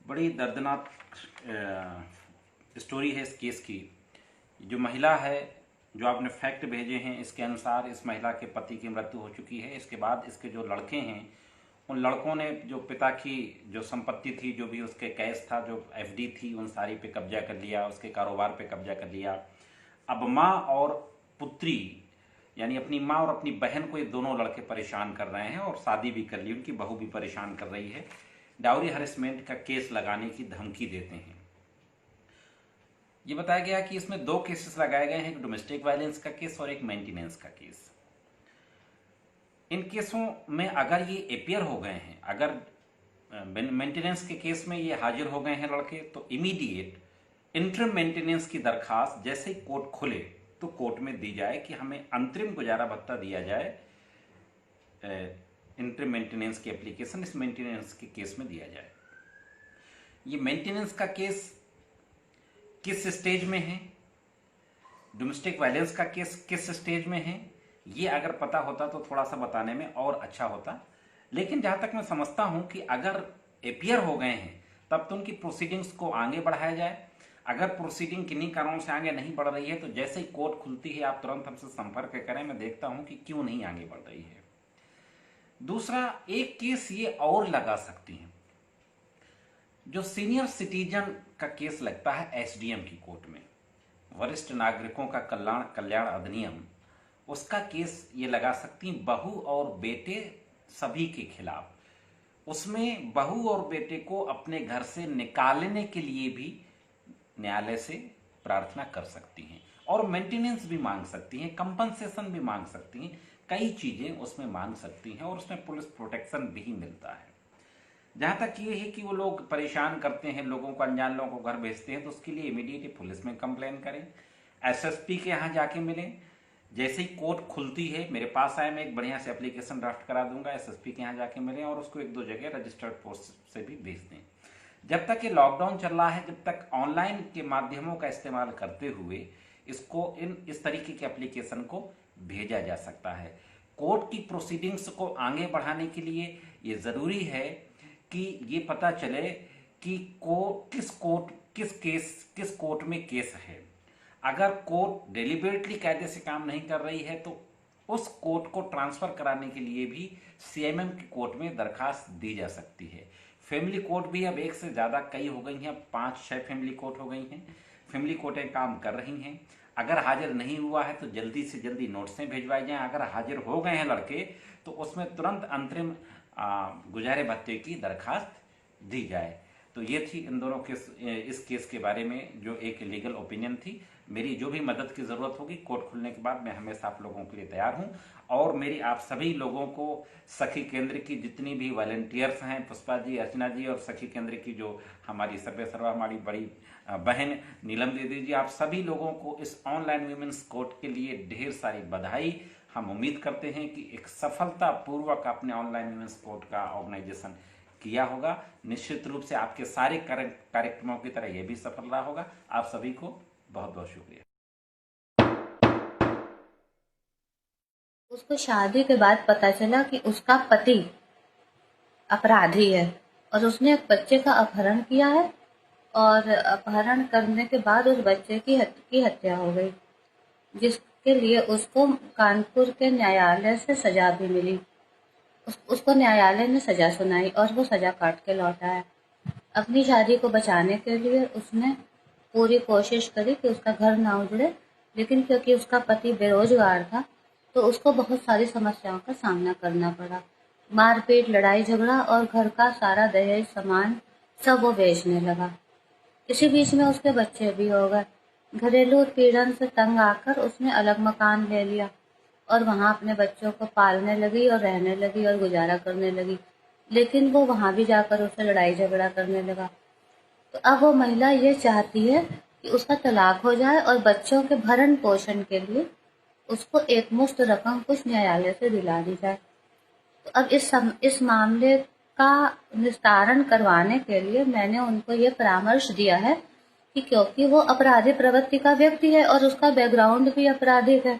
बड़ी दर्दनाक स्टोरी है इस केस की। जो महिला है, जो आपने फैक्ट भेजे हैं, इसके अनुसार इस महिला के पति की मृत्यु हो चुकी है। इसके बाद इसके जो लड़के हैं, उन लड़कों ने जो पिता की जो संपत्ति थी, जो भी उसके कैश था, जो एफडी थी, उन सारी पे कब्जा कर लिया, उसके कारोबार पे कब्जा कर लिया। अब माँ और पुत्री, यानी अपनी माँ और अपनी बहन को ये दोनों लड़के परेशान कर रहे हैं और शादी भी कर ली, उनकी बहू भी परेशान कर रही है। डाउरी हरेसमेंट का केस लगाने की धमकी देते हैं। ये बताया गया कि इसमें 2 केसेस लगाए गए हैं, एक डोमेस्टिक वायलेंस का केस और एक मेंटेनेंस का केस। इन केसों में अगर ये अपियर हो गए हैं, अगर मेंटेनेंस के केस में ये हाजिर हो गए हैं लड़के, तो इमीडिएट इंटरिम मेंटेनेंस की दरखास्त जैसे ही कोर्ट खुले तो कोर्ट में दी जाए कि हमें अंतरिम गुजारा भत्ता दिया जाए। इंटरिम मेंटेनेंस की एप्लीकेशन इस मेंटेनेंस के केस में दिया जाए। ये मेंटेनेंस का केस किस स्टेज में है, डोमेस्टिक वायलेंस का केस किस स्टेज में है, ये अगर पता होता तो थोड़ा सा बताने में और अच्छा होता। लेकिन जहां तक मैं समझता हूं कि अगर अपियर हो गए हैं तब तो उनकी प्रोसीडिंग्स को आगे बढ़ाया जाए। अगर प्रोसीडिंग किन्हीं कारणों से आगे नहीं बढ़ रही है तो जैसे ही कोर्ट खुलती है आप तुरंत हमसे संपर्क करें, मैं देखता हूं कि क्यों नहीं आगे बढ़ रही है। दूसरा, एक केस ये और लगा सकती हैं, जो सीनियर सिटीजन का केस लगता है एसडीएम की कोर्ट में, वरिष्ठ नागरिकों का कल्याण अधिनियम, उसका केस ये लगा सकती हैं बहू और बेटे सभी के खिलाफ। उसमें बहू और बेटे को अपने घर से निकालने के लिए भी न्यायालय से प्रार्थना कर सकती हैं और मेंटेनेंस भी मांग सकती हैं, कंपनसेशन भी मांग सकती हैं, कई चीजें उसमें मांग सकती हैं और उसमें पुलिस प्रोटेक्शन भी मिलता है। जहां तक ये है कि वो लोग परेशान करते हैं लोगों को, अनजान लोगों को घर भेजते हैं, तो उसके लिए इमीडिएटली पुलिस में कंप्लेन करें, एसएसपी के यहाँ जाके मिलें। जैसे ही कोर्ट खुलती है मेरे पास आए, मैं एक बढ़िया से एप्लीकेशन ड्राफ्ट करा दूंगा, एसएसपी के यहाँ जाके मिलें और उसको 1-2 जगह रजिस्टर्ड पोस्ट से भी भेज दें। जब तक ये लॉकडाउन चल रहा है, जब तक ऑनलाइन के माध्यमों का इस्तेमाल करते हुए इसको इस तरीके के एप्लीकेशन को भेजा जा सकता है। कोर्ट की प्रोसीडिंग्स को आगे बढ़ाने के लिए ये जरूरी है कि ये पता चले कि किस कोर्ट में केस है। अगर कोर्ट डेलिबरेटली कायदे से काम नहीं कर रही है तो उस कोर्ट को ट्रांसफर कराने के लिए भी सीएमएम की कोर्ट में दरखास्त दी जा सकती है। फैमिली कोर्ट भी अब 1 से ज्यादा कई हो गई हैं, 5-6 फैमिली कोर्ट हो गई हैं। फैमिली कोर्टें काम कर रही हैं। अगर हाजिर नहीं हुआ है तो जल्दी से जल्दी नोटिसें भिजवाई जाएं। अगर हाजिर हो गए हैं लड़के तो उसमें तुरंत अंतरिम गुजारे भत्ते की दरखास्त दी जाए। तो ये थी इन दोनों इस केस के बारे में जो एक लीगल ओपिनियन थी। मेरी जो भी मदद की जरूरत होगी कोर्ट खुलने के बाद मैं हमेशा आप लोगों के लिए तैयार हूं। और मेरी आप सभी लोगों को सखी केंद्र की जितनी भी वॉलंटियर्स हैं, पुष्पा जी, अर्चना जी, और सखी केंद्र की जो हमारी सर्वे सर्वा हमारी बड़ी बहन नीलम दीदी जी, आप सभी लोगों को इस ऑनलाइन वीमेंस कोर्ट के लिए ढेर सारी बधाई। हम उम्मीद करते हैं कि एक सफलता पूर्वक आपने ऑनलाइन वीमेंस कोर्ट का ऑर्गेनाइजेशन किया होगा। निश्चित रूप से आपके सारे कार्यक्रमों की तरह यह भी सफल रहा होगा। आप सभी को बहुत बहुत शुक्रिया। उसको शादी के बाद पता चला कि उसका पति अपराधी है और उसने एक बच्चे का अपहरण किया है और अपहरण करने के बाद उस बच्चे की हत्या हो गई, जिसके लिए उसको कानपुर के न्यायालय से सजा भी मिली। उसको न्यायालय ने सजा सुनाई और वो सजा काट के लौटा है। अपनी शादी को बचाने के लिए उसने पूरी कोशिश करी कि उसका घर ना उजड़े, लेकिन क्योंकि उसका पति बेरोजगार था तो उसको बहुत सारी समस्याओं का सामना करना पड़ा। मारपीट, लड़ाई झगड़ा और घर का सारा दहेज सामान सब वो बेचने लगा। इसी बीच में उसके बच्चे भी हो गए। घरेलू उत्पीड़न से तंग आकर उसने अलग मकान ले लिया और वहां अपने बच्चों को पालने लगी और रहने लगी और गुजारा करने लगी। लेकिन वो वहां भी जाकर उससे लड़ाई झगड़ा करने लगा। तो अब वो महिला ये चाहती है कि उसका तलाक हो जाए और बच्चों के भरण पोषण के लिए उसको एक मुश्त रकम कुछ न्यायालय से दिला दी जाए। तो अब इस मामले का निस्तारण करवाने के लिए मैंने उनको ये परामर्श दिया है कि क्योंकि वो अपराधी प्रवृत्ति का व्यक्ति है और उसका बैकग्राउंड भी आपराधिक है,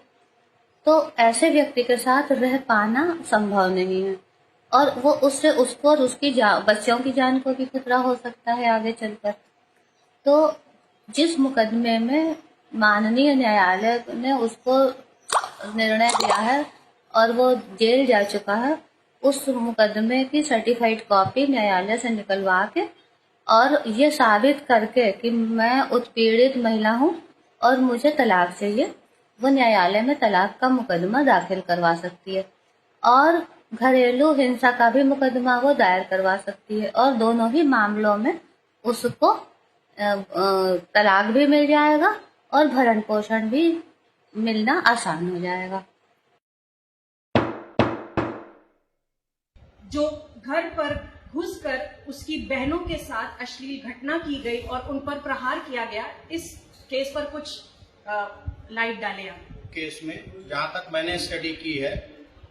तो ऐसे व्यक्ति के साथ रह पाना संभव नहीं है। और वो उससे उसको और उसकी बच्चों की जान को भी खतरा हो सकता है आगे चलकर। तो जिस मुकदमे में माननीय न्यायालय ने उसको निर्णय दिया है और वो जेल जा चुका है, उस मुकदमे की सर्टिफाइड कॉपी न्यायालय से निकलवा के और ये साबित करके कि मैं उत्पीड़ित महिला हूँ और मुझे तलाक चाहिए, वो न्यायालय में तलाक का मुकदमा दाखिल करवा सकती है। और घरेलू हिंसा का भी मुकदमा वो दायर करवा सकती है और दोनों ही मामलों में उसको तलाक भी मिल जाएगा और भरण पोषण भी मिलना आसान हो जाएगा। जो घर पर घुसकर उसकी बहनों के साथ अश्लील घटना की गई और उन पर प्रहार किया गया, इस केस पर कुछ लाइट डालें आप। केस में जहां तक मैंने स्टडी की है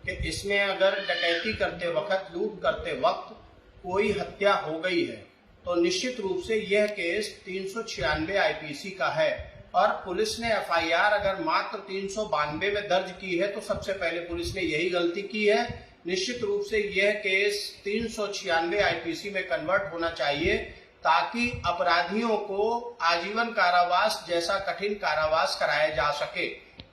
कि इसमें अगर डकैती करते वक्त, लूट करते वक्त कोई हत्या हो गई है तो निश्चित रूप से यह केस 396 आईपीसी का है और पुलिस ने एफआईआर अगर मात्र 392 में दर्ज की है तो सबसे पहले पुलिस ने यही गलती की है। निश्चित रूप से यह केस 396 आईपीसी में कन्वर्ट होना चाहिए ताकि अपराधियों को आजीवन कारावास जैसा कठिन कारावास कराया जा सके।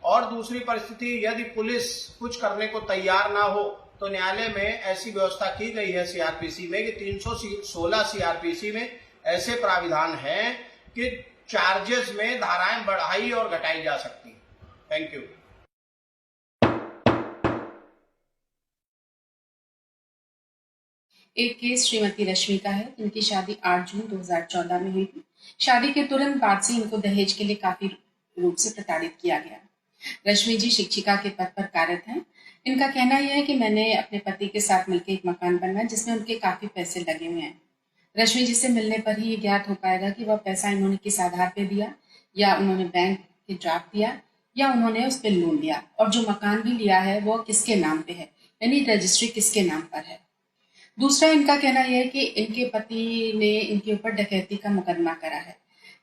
और दूसरी परिस्थिति, यदि पुलिस कुछ करने को तैयार ना हो तो न्यायालय में ऐसी व्यवस्था की गई है सीआरपीसी में कि 316 सीआरपीसी में ऐसे प्राविधान हैं कि चार्जेस में धाराएं बढ़ाई और घटाई जा सकती हैं। Thank you. एक केस श्रीमती रश्मि का है। इनकी शादी 8 जून 2014 में हुई थी। शादी के तुरंत बाद से इनको दहेज के लिए काफी रूप से प्रताड़ित किया गया। रश्मि जी शिक्षिका के पद पर कार्यरत हैं। इनका कहना यह है कि मैंने अपने पति के साथ मिलकर एक मकान बनवाया जिसमें उनके काफी पैसे लगे हुए हैं। रश्मि जी से मिलने पर ही ये ज्ञात हो पाएगा कि वह पैसा इन्होंने किस आधार पे दिया, या उन्होंने बैंक के ड्राफ्ट दिया, या उन्होंने उस पर लोन लिया, और जो मकान भी लिया है वो किसके नाम पे है, यानी रजिस्ट्री किसके नाम पर है। दूसरा इनका कहना यह है कि इनके पति ने इनके ऊपर डकैती का मुकदमा करा है।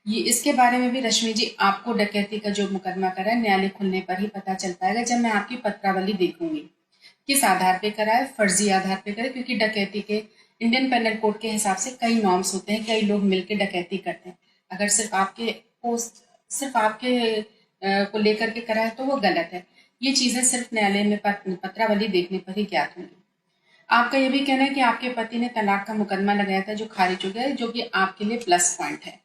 ये इसके बारे में भी रश्मि जी, आपको डकैती का जो मुकदमा करा है न्यायालय खुलने पर ही पता चल पाएगा जब मैं आपकी पत्रावली देखूंगी किस आधार पे करा है, फर्जी आधार पे करा, क्योंकि डकैती के इंडियन पेनल कोड के हिसाब से कई नॉर्म्स होते हैं, कई लोग मिलकर डकैती करते हैं। अगर सिर्फ आपके को लेकर के करा है तो वो गलत है। ये चीजें सिर्फ न्यायालय में पत्रावली देखने पर ही ज्ञात होंगी। आपका यह भी कहना है कि आपके पति ने तलाक का मुकदमा लगाया था जो खारिज हो गया है, जो कि आपके लिए प्लस पॉइंट है।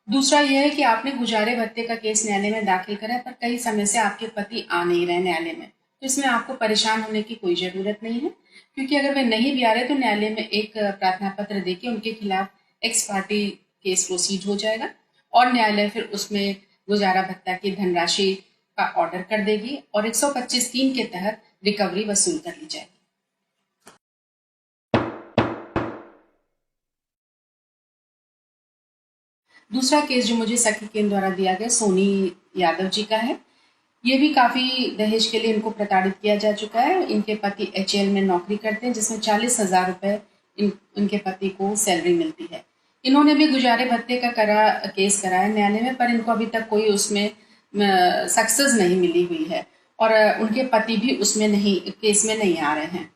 दूसरा यह है कि आपने गुजारे भत्ते का केस न्यायालय में दाखिल करा है, पर कई समय से आपके पति आ नहीं रहे न्यायालय में, तो इसमें आपको परेशान होने की कोई जरूरत नहीं है, क्योंकि अगर वे नहीं भी आ रहे तो न्यायालय में एक प्रार्थना पत्र देके उनके खिलाफ एक्स पार्टी केस प्रोसीड हो जाएगा और न्यायालय फिर उसमें गुजारा भत्ता की धनराशि का ऑर्डर कर देगी और 125(3) के तहत रिकवरी वसूल कर ली जाएगी। दूसरा केस जो मुझे सखी केंद्र द्वारा दिया गया सोनी यादव जी का है। ये भी काफी दहेज के लिए इनको प्रताड़ित किया जा चुका है। इनके पति HAL में नौकरी करते हैं जिसमें 40,000 रुपए इनके पति को सैलरी मिलती है। इन्होंने भी गुजारे भत्ते का केस कराया न्यायालय में, पर इनको अभी तक कोई उसमें सक्सेस नहीं मिली हुई है और उनके पति भी उसमें केस में नहीं आ रहे हैं।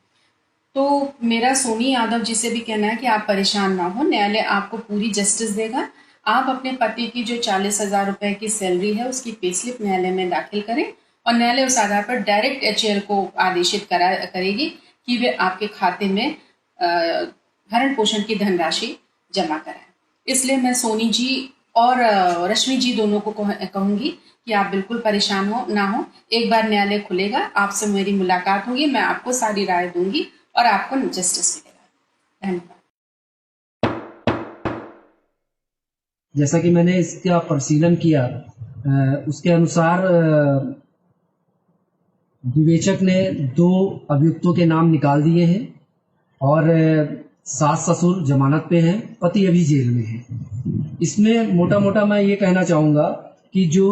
तो मेरा सोनी यादव जी से भी कहना है कि आप परेशान ना हो, न्यायालय आपको पूरी जस्टिस देगा। आप अपने पति की जो 40,000 रुपए की सैलरी है उसकी पे स्लिप न्यायालय में दाखिल करें और न्यायालय उस आधार पर डायरेक्ट HAL को आदेशित करेगी कि वे आपके खाते में भरण पोषण की धनराशि जमा कराएं। इसलिए मैं सोनी जी और रश्मि जी दोनों को कहूंगी कि आप बिल्कुल परेशान ना हो। एक बार न्यायालय खुलेगा, आपसे मेरी मुलाकात होगी, मैं आपको सारी राय दूंगी और आपको जस्टिस मिलेगा। धन्यवाद। जैसा कि मैंने इसका परिशीलन किया, उसके अनुसार विवेचक ने 2 अभियुक्तों के नाम निकाल दिए हैं और सास ससुर जमानत पे हैं, पति अभी जेल में है। इसमें मोटा मोटा मैं ये कहना चाहूंगा कि जो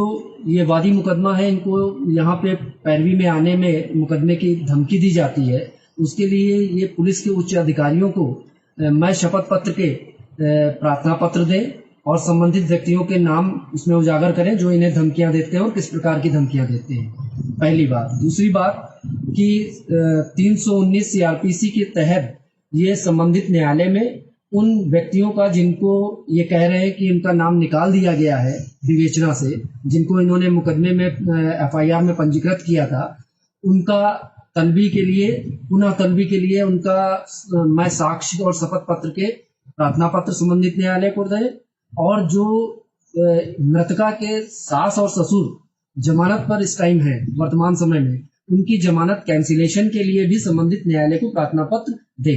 ये वादी मुकदमा है, इनको यहाँ पे पैरवी में आने में मुकदमे की धमकी दी जाती है, उसके लिए ये पुलिस के उच्च अधिकारियों को मैं शपथ पत्र के प्रार्थना पत्र दें और संबंधित व्यक्तियों के नाम उसमें उजागर करें जो इन्हें धमकियां देते हैं और किस प्रकार की धमकियां देते हैं, पहली बात। दूसरी बात, कि 319 सीआरपीसी के तहत ये संबंधित न्यायालय में उन व्यक्तियों का जिनको ये कह रहे हैं कि इनका नाम निकाल दिया गया है विवेचना से, जिनको इन्होंने मुकदमे में एफआईआर में पंजीकृत किया था, उनका तलबी के लिए पुनः तलबी के लिए उनका मैं साक्ष्य और शपथ पत्र के प्रार्थना पत्र संबंधित न्यायालय को दें, और जो मृतका के सास और ससुर जमानत पर इस टाइम है वर्तमान समय में, उनकी जमानत कैंसिलेशन के लिए भी संबंधित न्यायालय को प्रार्थना पत्र दे।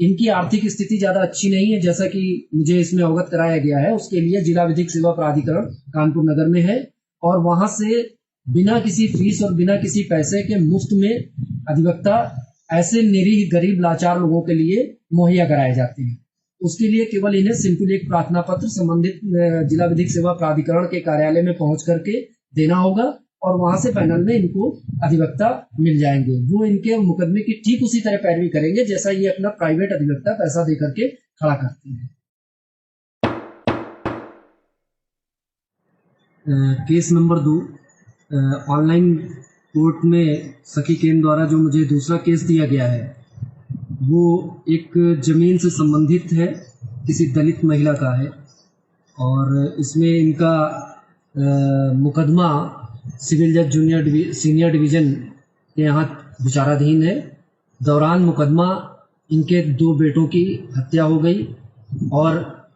इनकी आर्थिक स्थिति ज्यादा अच्छी नहीं है, जैसा कि मुझे इसमें अवगत कराया गया है। उसके लिए जिला विधिक सेवा प्राधिकरण कानपुर नगर में है, और वहां से बिना किसी फीस और बिना किसी पैसे के मुफ्त में अधिवक्ता ऐसे निरीह गरीब लाचार लोगों के लिए मुहैया कराए जाते हैं। उसके लिए केवल इन्हें सिंपल एक प्रार्थना पत्र संबंधित जिला विधिक सेवा प्राधिकरण के कार्यालय में पहुंच करके देना होगा, और वहां से पैनल में इनको अधिवक्ता मिल जाएंगे। वो इनके मुकदमे की ठीक उसी तरह पैरवी करेंगे जैसा ये अपना प्राइवेट अधिवक्ता पैसा दे करके खड़ा करते हैं। केस नंबर 2, ऑनलाइन कोर्ट में सखी केन द्वारा जो मुझे दूसरा केस दिया गया है वो एक जमीन से संबंधित है, किसी दलित महिला का है, और इसमें इनका मुकदमा सिविल जज जूनियर सीनियर डिवीजन के यहाँ विचाराधीन है। दौरान मुकदमा इनके 2 बेटों की हत्या हो गई और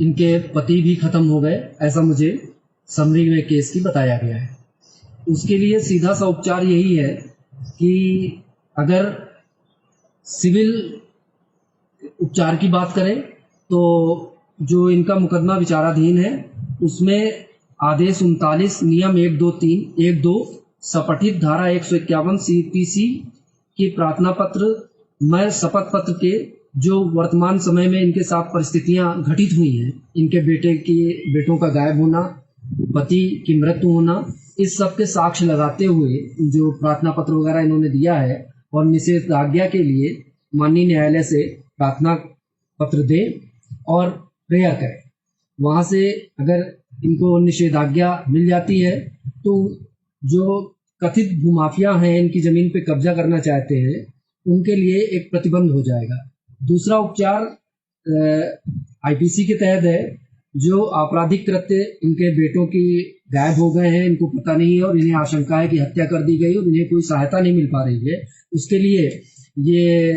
इनके पति भी खत्म हो गए, ऐसा मुझे समरी में केस की बताया गया है। उसके लिए सीधा सा उपचार यही है कि अगर सिविल उपचार की बात करें तो जो इनका मुकदमा विचाराधीन है उसमें आदेश 39 नियम 123 सपठित धारा 151 सीपीसी की प्रार्थना पत्र में शपथ पत्र के जो वर्तमान समय में इनके साथ परिस्थितियां घटित हुई हैं, इनके बेटों का गायब होना, पति की मृत्यु होना, इस सब के साक्ष्य लगाते हुए जो प्रार्थना पत्र वगैरह इन्होंने दिया है, और निषेधाज्ञा के लिए माननीय न्यायालय से प्रार्थना पत्र दे और प्रेयर करें। वहां से अगर इनको निषेधाज्ञा मिल जाती है तो जो कथित भूमाफिया हैं, इनकी जमीन पे कब्जा करना चाहते हैं, उनके लिए एक प्रतिबंध हो जाएगा। दूसरा उपचार आईपीसी के तहत है। जो आपराधिक कृत्य इनके बेटों की गायब हो गए हैं, इनको पता नहीं है और इन्हें आशंका है कि हत्या कर दी गई और इन्हें कोई सहायता नहीं मिल पा रही है, उसके लिए ये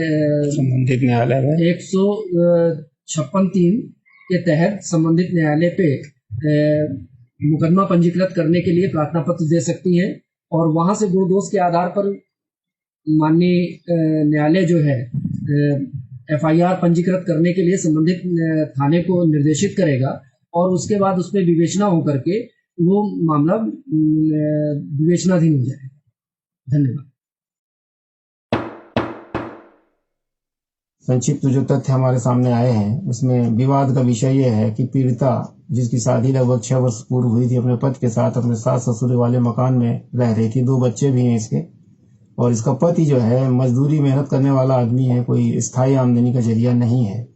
संबंधित न्यायालय में 156(3) के तहत संबंधित न्यायालय पे मुकदमा पंजीकृत करने के लिए प्रार्थना पत्र दे सकती हैं, और वहां से गुण दोष के आधार पर माननीय न्यायालय जो है एफआईआर पंजीकृत करने के लिए संबंधित थाने को निर्देशित करेगा, और उसके बाद उस पर विवेचना होकर के वो मामला विवेचनाधीन हो जाएगा। धन्यवाद। संक्षिप्त जो तथ्य हमारे सामने आए हैं उसमें विवाद का विषय यह है कि पीड़िता, जिसकी शादी लगभग 6 वर्ष पूर्व हुई थी, अपने पति के साथ अपने सास ससुर वाले मकान में रह रही थी। 2 बच्चे भी हैं इसके, और इसका पति जो है मजदूरी मेहनत करने वाला आदमी है, कोई स्थायी आमदनी का जरिया नहीं है,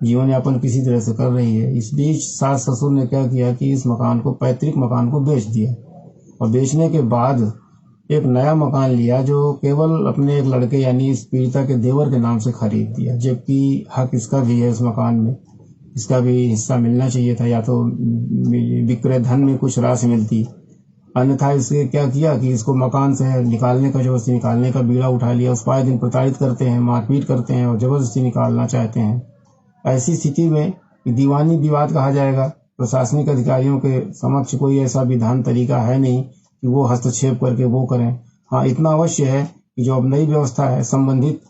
जीवन यापन किसी तरह से कर रही है। इस बीच सास ससुर ने क्या किया कि इस मकान को, पैतृक मकान को बेच दिया, और बेचने के बाद एक नया मकान लिया जो केवल अपने एक लड़के यानी इस पीड़िता के देवर के नाम से खरीद दिया, जबकि हक इसका भी है। इस मकान में इसका भी हिस्सा मिलना चाहिए था, या तो विक्रय धन में कुछ राशि मिलती, अन्यथा इसके क्या किया कि इसको मकान से निकालने का, जबरदस्ती निकालने का बीड़ा उठा लिया। उस पाए दिन प्रताड़ित करते हैं, मारपीट करते हैं और जबरदस्ती निकालना चाहते हैं। ऐसी स्थिति में दीवानी विवाद कहा जाएगा। प्रशासनिक अधिकारियों के समक्ष कोई ऐसा विधान तरीका है नहीं कि वो हस्तक्षेप करके वो करें। हाँ, इतना अवश्य है कि जो अब नई व्यवस्था है, संबंधित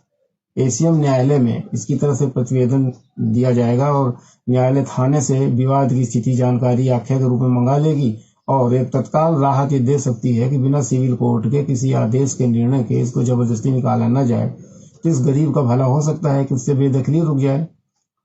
एसीएम न्यायालय में इसकी तरफ से प्रतिवेदन दिया जाएगा और न्यायालय थाने से विवाद की स्थिति जानकारी आख्या के रूप में मंगा लेगी और एक तत्काल राहत ये दे सकती है कि बिना सिविल कोर्ट के किसी आदेश के निर्णय के इसको जबरदस्ती निकाला न जाए। तो इस गरीब का भला हो सकता है कि उससे बेदखली रुक जाए।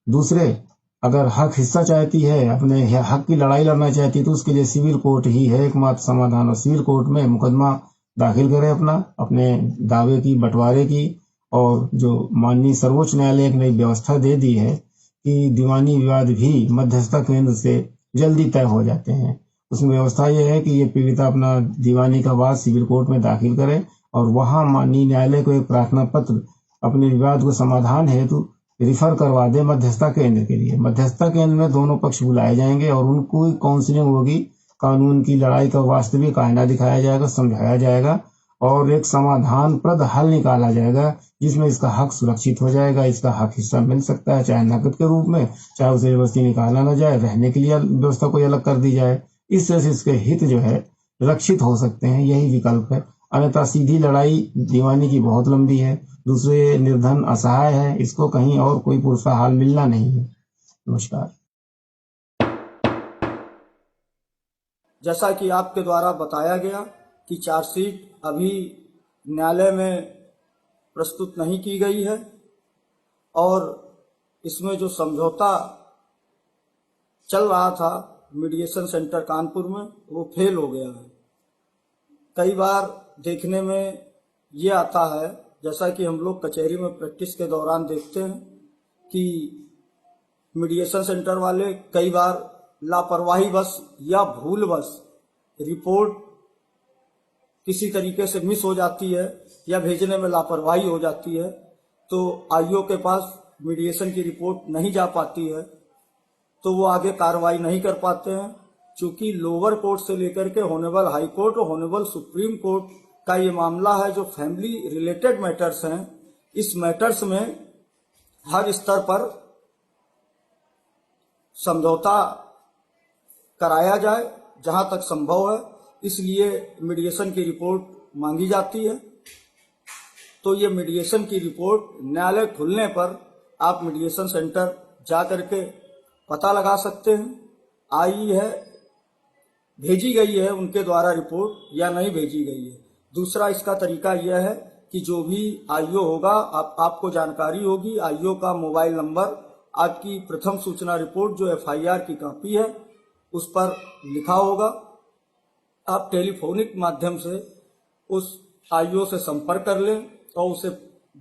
दूसरे, अगर हक हिस्सा चाहती है, अपने हक की लड़ाई लड़ना चाहती है, तो उसके लिए सिविल कोर्ट ही है एकमात्र समाधान। और सिविल कोर्ट में मुकदमा दाखिल करे अपने दावे की, बंटवारे की, और जो माननीय सर्वोच्च न्यायालय एक नई व्यवस्था दे दी है कि दीवानी विवाद भी मध्यस्थता केंद्र से जल्दी तय हो जाते हैं। उसमें व्यवस्था यह है कि ये पीड़िता अपना दीवानी का वाद सिविल कोर्ट में दाखिल करे और वहां माननीय न्यायालय को एक प्रार्थना पत्र अपने विवाद को समाधान हेतु रिफर करवा दे मध्यस्थता केंद्र के लिए। मध्यस्थता केंद्र में दोनों पक्ष बुलाए जाएंगे और उनको काउंसलिंग होगी, कानून की लड़ाई का वास्तविक आईना दिखाया जाएगा, समझाया जाएगा और एक समाधानप्रद हल निकाला जाएगा जिसमें इसका हक सुरक्षित हो जाएगा। इसका हक हिस्सा मिल सकता है, चाहे नकद के रूप में, चाहे उसे जबरदस्ती निकाला न जाए, रहने के लिए व्यवस्था कोई अलग कर दी जाए। इससे इसके हित जो है रक्षित हो सकते हैं, यही विकल्प है। अन्यथा सीधी लड़ाई दीवानी की बहुत लंबी है, दूसरे निर्धन असहाय है, इसको कहीं और कोई पुरसा हाल मिलना नहीं है। नमस्कार। जैसा कि आपके द्वारा बताया गया कि चार्जशीट अभी न्यायालय में प्रस्तुत नहीं की गई है और इसमें जो समझौता चल रहा था मीडिएशन सेंटर कानपुर में वो फेल हो गया है। कई बार देखने में ये आता है, जैसा कि हम लोग कचहरी में प्रैक्टिस के दौरान देखते हैं कि मीडिएशन सेंटर वाले कई बार लापरवाही बस या भूल बस रिपोर्ट किसी तरीके से मिस हो जाती है या भेजने में लापरवाही हो जाती है तो आईओ के पास मीडिएशन की रिपोर्ट नहीं जा पाती है, तो वो आगे कार्रवाई नहीं कर पाते हैं। चूंकि लोअर कोर्ट से लेकर के होनेबल हाई कोर्ट और होनेबल सुप्रीम कोर्ट का ये मामला है जो फैमिली रिलेटेड मैटर्स हैं, इस मैटर्स में हर स्तर पर समझौता कराया जाए जहां तक संभव है, इसलिए मीडिएशन की रिपोर्ट मांगी जाती है। तो ये मीडिएशन की रिपोर्ट न्यायालय खुलने पर आप मीडिएशन सेंटर जा करके पता लगा सकते हैं, आई है, भेजी गई है उनके द्वारा रिपोर्ट या नहीं भेजी गई है। दूसरा इसका तरीका यह है कि जो भी आईओ होगा आपको जानकारी होगी, आईओ का मोबाइल नंबर आपकी प्रथम सूचना रिपोर्ट जो एफआईआर की कॉपी है उस पर लिखा होगा। आप टेलीफोनिक माध्यम से उस आईओ से संपर्क कर लें और उसे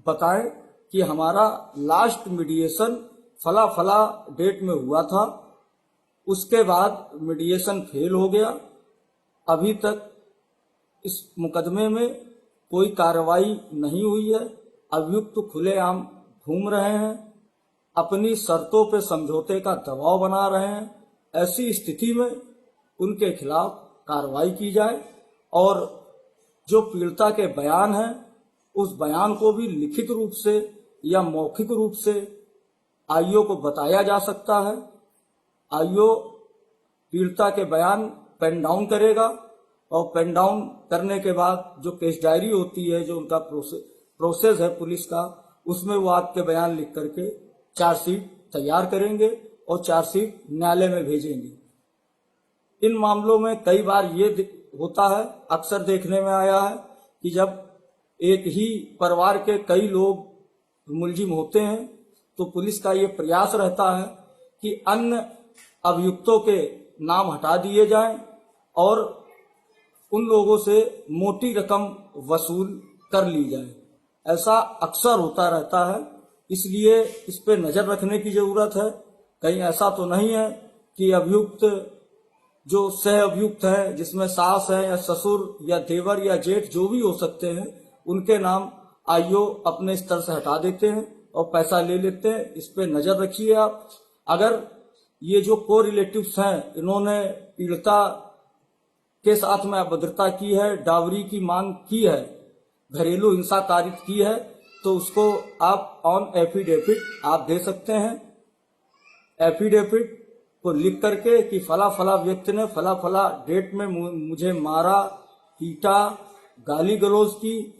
बताएं कि हमारा लास्ट मीडिएशन फला फला डेट में हुआ था, उसके बाद मीडिएशन फेल हो गया, अभी तक इस मुकदमे में कोई कार्रवाई नहीं हुई है, अभियुक्त तो खुलेआम घूम रहे हैं, अपनी शर्तों पे समझौते का दबाव बना रहे हैं। ऐसी स्थिति में उनके खिलाफ कार्रवाई की जाए और जो पीड़िता के बयान है उस बयान को भी लिखित रूप से या मौखिक रूप से आईओ को बताया जा सकता है। आईओ पीड़िता के बयान पेन डाउन करेगा और पेन डाउन करने के बाद जो केस डायरी होती है, जो उनका प्रोसेस है पुलिस का, उसमें वो आपके बयान लिख करके चार्जशीट तैयार करेंगे और चार्जशीट न्यायालय में भेजेंगे। इन मामलों में कई बार ये होता है, अक्सर देखने में आया है कि जब एक ही परिवार के कई लोग मुलजिम होते हैं तो पुलिस का ये प्रयास रहता है कि अन्य अभियुक्तों के नाम हटा दिए जाएं और उन लोगों से मोटी रकम वसूल कर ली जाए। ऐसा अक्सर होता रहता है, इसलिए इस पे नजर रखने की जरूरत है। कहीं ऐसा तो नहीं है कि अभियुक्त जो सह अभियुक्त है, जिसमें सास है या ससुर या देवर या जेठ जो भी हो सकते हैं, उनके नाम आईओ अपने स्तर से हटा देते हैं और पैसा ले लेते हैं। इस पे नजर रखिए आप। अगर ये जो को रिलेटिव्स हैं, इन्होंने पीड़िता के साथ में अभद्रता की है, डावरी की मांग की है, घरेलू हिंसा कारित की है, तो उसको आप ऑन एफिडेविट आप दे सकते हैं। एफिडेविट को लिख करके कि फला फला व्यक्ति ने फला फला डेट में मुझे मारा, पीटा, गाली गलौज की,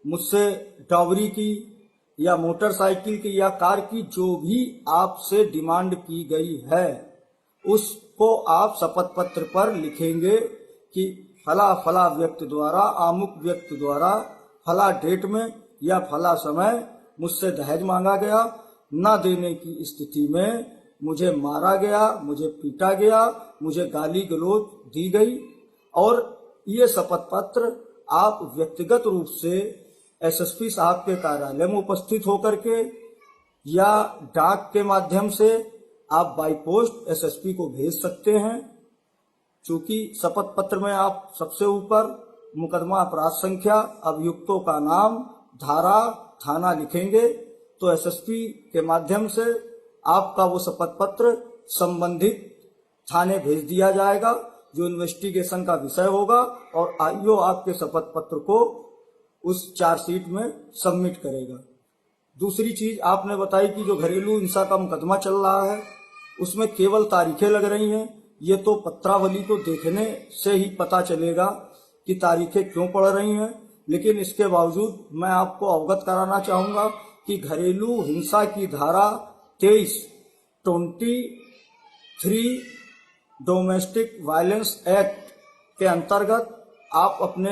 मुझसे डावरी की या मोटरसाइकिल की या कार की जो भी आपसे डिमांड की गई है, उसको आप शपथ पत्र पर लिखेंगे कि फला फला व्यक्ति द्वारा, आमुक व्यक्ति द्वारा फला डेट में या फला समय मुझसे दहेज मांगा गया, न देने की स्थिति में मुझे मारा गया, मुझे पीटा गया, मुझे गाली गलौज दी गई। और ये शपथ पत्र आप व्यक्तिगत रूप से एसएसपी साहब के कार्यालय में उपस्थित होकर के या डाक के माध्यम से आप बाई पोस्ट एसएसपी को भेज सकते हैं। चूंकि शपथ पत्र में आप सबसे ऊपर मुकदमा अपराध संख्या, अभियुक्तों का नाम, धारा, थाना लिखेंगे तो एसएसपी के माध्यम से आपका वो शपथ पत्र संबंधित थाने भेज दिया जाएगा, जो इन्वेस्टिगेशन का विषय होगा, और आईओ आपके शपथ पत्र को उस चार्जशीट में सबमिट करेगा। दूसरी चीज आपने बताई कि जो घरेलू हिंसा का मुकदमा चल रहा है उसमें केवल तारीखें लग रही हैं। ये तो पत्रावली को देखने से ही पता चलेगा कि तारीखें क्यों पड़ रही हैं, लेकिन इसके बावजूद मैं आपको अवगत कराना चाहूंगा कि घरेलू हिंसा की धारा 23 डोमेस्टिक वायलेंस एक्ट के अंतर्गत आप अपने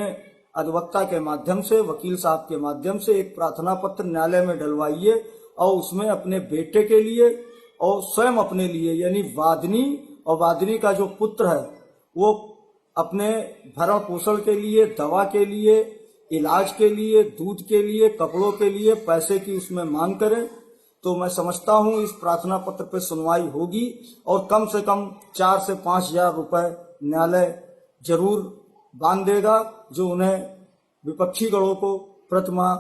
अधिवक्ता के माध्यम से, वकील साहब के माध्यम से एक प्रार्थना पत्र न्यायालय में डलवाइए और उसमें अपने बेटे के लिए और स्वयं अपने लिए, यानी वादनी और वादनी का जो पुत्र है वो अपने भरण पोषण के लिए, दवा के लिए, इलाज के लिए, दूध के लिए, कपड़ों के लिए पैसे की उसमें मांग करें। तो मैं समझता हूं इस प्रार्थना पत्र पर सुनवाई होगी और कम से कम 4 से 5 हजार रुपए न्यायालय जरूर बांध देगा, जो उन्हें विपक्षी गणों को प्रतिमाह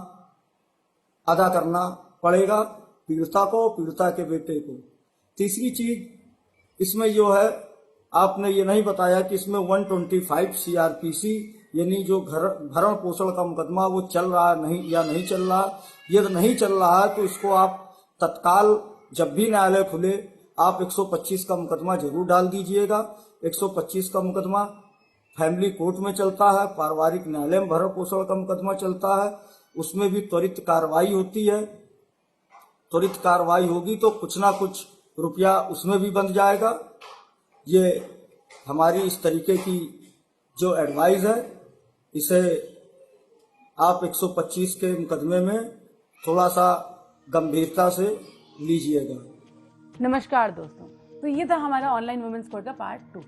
अदा करना पड़ेगा, पीड़िता को, पीड़िता के बेटे को। तीसरी चीज इसमें जो है, आपने ये नहीं बताया कि इसमें 125 CRPC यानी जो भरण पोषण का मुकदमा वो चल रहा है नहीं या नहीं चल रहा। यदि नहीं चल रहा है तो इसको आप तत्काल जब भी न्यायालय खुले आप 125 का मुकदमा जरूर डाल दीजिएगा। 125 का मुकदमा फैमिली कोर्ट में चलता है, पारिवारिक न्यायालय में भरण पोषण का मुकदमा चलता है, उसमें भी त्वरित कार्रवाई होती है। त्वरित कार्रवाई होगी तो कुछ ना कुछ रुपया उसमें भी बन जाएगा। ये हमारी इस तरीके की जो एडवाइस है, इसे आप 125 के मुकदमे में थोड़ा सा गंभीरता से लीजिएगा। नमस्कार दोस्तों, तो ये था हमारा ऑनलाइन वुमेन्स कोर्ट का पार्ट 2।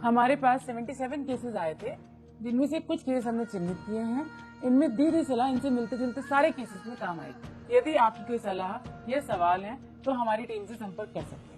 हमारे पास 77 केसेस आए थे, जिनमें से कुछ केस हमने चिन्हित किए हैं। इनमें दी गई सलाह इनसे मिलते जुलते सारे केसेस में काम आएगी। यदि आपकी कोई सलाह या सवाल है तो हमारी टीम से संपर्क कर सकते हैं।